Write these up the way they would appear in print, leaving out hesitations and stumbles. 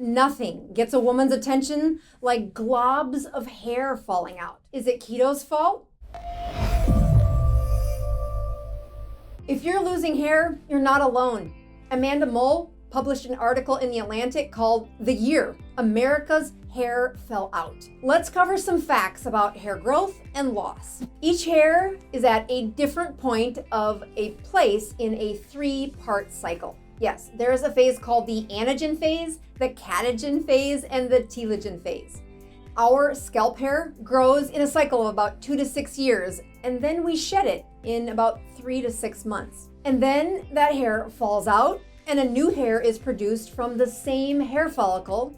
Nothing gets a woman's attention like globs of hair falling out. Is it keto's fault? If you're losing hair, you're not alone. Amanda Mull published an article in The Atlantic called "The Year America's Hair Fell Out." Let's cover some facts about hair growth and loss. Each hair is at a different point of a place in a 3-part cycle. Yes, there is a phase called the anagen phase, the catagen phase, and the telogen phase. Our scalp hair grows in a cycle of about 2 to 6 years, and then we shed it in about 3 to 6 months. And then that hair falls out, and a new hair is produced from the same hair follicle,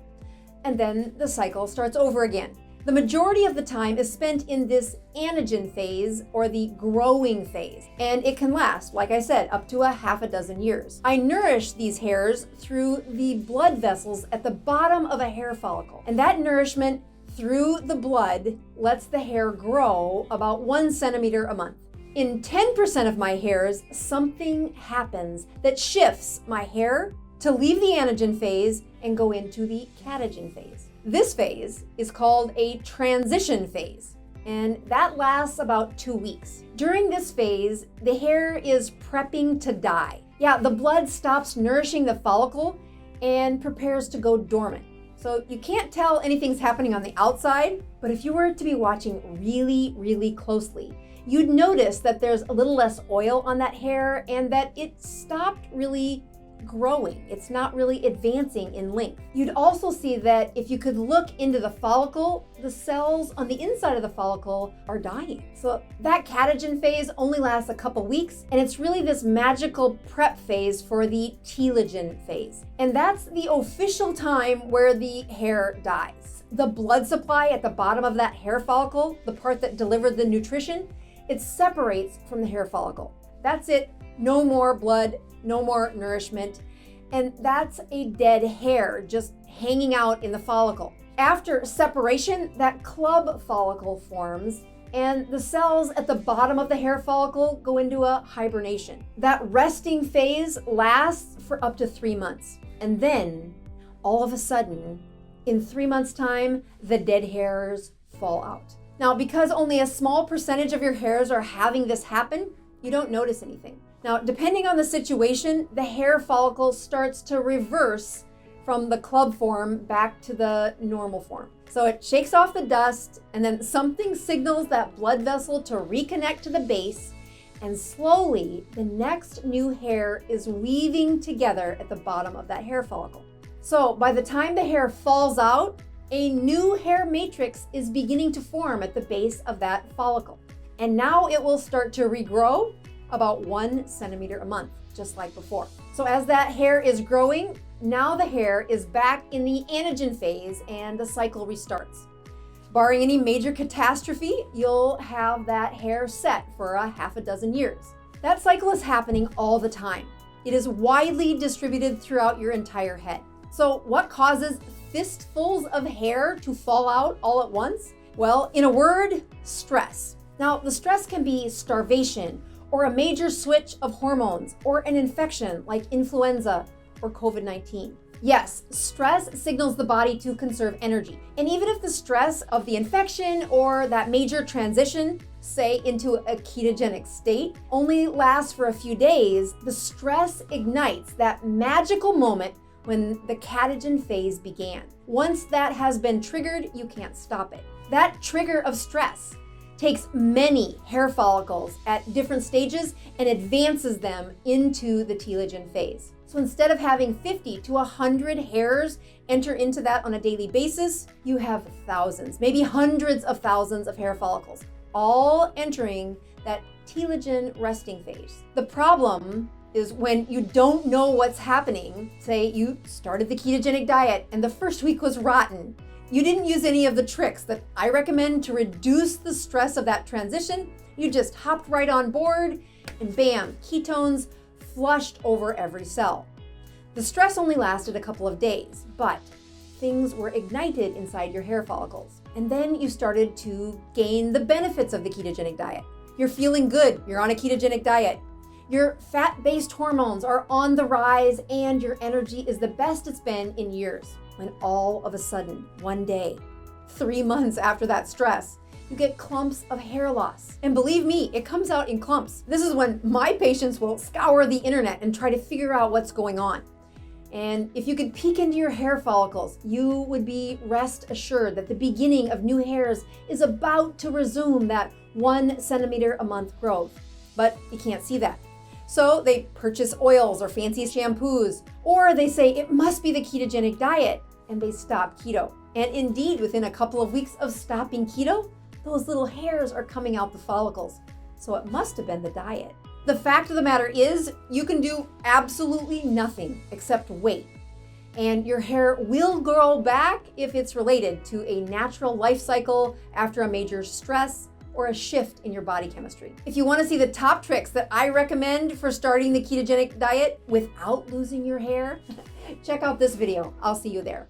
and then the cycle starts over again. The majority of the time is spent in this anagen phase, or the growing phase, and it can last, like I said, up to a half a dozen years. I nourish these hairs through the blood vessels at the bottom of a hair follicle, and that nourishment through the blood lets the hair grow about 1 centimeter a month. In 10% of my hairs, something happens that shifts my hair to leave the anagen phase and go into the catagen phase. This phase is called a transition phase, and that lasts about 2 weeks. During this phase, the hair is prepping to die. Yeah, the blood stops nourishing the follicle and prepares to go dormant. So you can't tell anything's happening on the outside, but if you were to be watching really closely, you'd notice that there's a little less oil on that hair and that it stopped really growing. It's not really advancing in length. You'd also see that if you could look into the follicle, the cells on the inside of the follicle are dying. So that catagen phase only lasts a couple weeks, and it's really this magical prep phase for the telogen phase. And that's the official time where the hair dies. The blood supply at the bottom of that hair follicle, the part that delivered the nutrition, it separates from the hair follicle. That's it. No more blood, no more nourishment, and that's a dead hair just hanging out in the follicle. After separation, that club follicle forms, and the cells at the bottom of the hair follicle go into a hibernation. That resting phase lasts for up to 3 months, and then all of a sudden, in 3 months' time, the dead hairs fall out. Now, because only a small percentage of your hairs are having this happen, you don't notice anything. Now, depending on the situation, the hair follicle starts to reverse from the club form back to the normal form. So it shakes off the dust, and then something signals that blood vessel to reconnect to the base, and slowly the next new hair is weaving together at the bottom of that hair follicle. So by the time the hair falls out, a new hair matrix is beginning to form at the base of that follicle. And now it will start to regrow about 1 centimeter a month, just like before. So as that hair is growing, now the hair is back in the anagen phase and the cycle restarts. Barring any major catastrophe, you'll have that hair set for a half a dozen years. That cycle is happening all the time. It is widely distributed throughout your entire head. So what causes fistfuls of hair to fall out all at once? Well, in a word, stress. Now, the stress can be starvation, or a major switch of hormones, or an infection like influenza or COVID-19. Yes, stress signals the body to conserve energy. And even if the stress of the infection or that major transition, say into a ketogenic state, only lasts for a few days, the stress ignites that magical moment when the catagen phase began. Once that has been triggered, you can't stop it. That trigger of stress takes many hair follicles at different stages and advances them into the telogen phase. So instead of having 50 to 100 hairs enter into that on a daily basis, you have thousands, maybe hundreds of thousands of hair follicles, all entering that telogen resting phase. The problem is when you don't know what's happening. Say you started the ketogenic diet and the first week was rotten. You didn't use any of the tricks that I recommend to reduce the stress of that transition. You just hopped right on board and bam, ketones flushed over every cell. The stress only lasted a couple of days, but things were ignited inside your hair follicles. And then you started to gain the benefits of the ketogenic diet. You're feeling good, you're on a ketogenic diet. Your fat-based hormones are on the rise and your energy is the best it's been in years. when all of a sudden, one day, 3 months after that stress, you get clumps of hair loss. And believe me, it comes out in clumps. This is when my patients will scour the internet and try to figure out what's going on. And if you could peek into your hair follicles, you would be rest assured that the beginning of new hairs is about to resume that 1 centimeter a month growth. But you can't see that. So they purchase oils or fancy shampoos, or they say it must be the ketogenic diet, and they stop keto. And indeed, within a couple of weeks of stopping keto, those little hairs are coming out the follicles. So it must have been the diet. The fact of the matter is, you can do absolutely nothing except wait. And your hair will grow back if it's related to a natural life cycle after a major stress or a shift in your body chemistry. If you want to see the top tricks that I recommend for starting the ketogenic diet without losing your hair, check out this video. I'll see you there.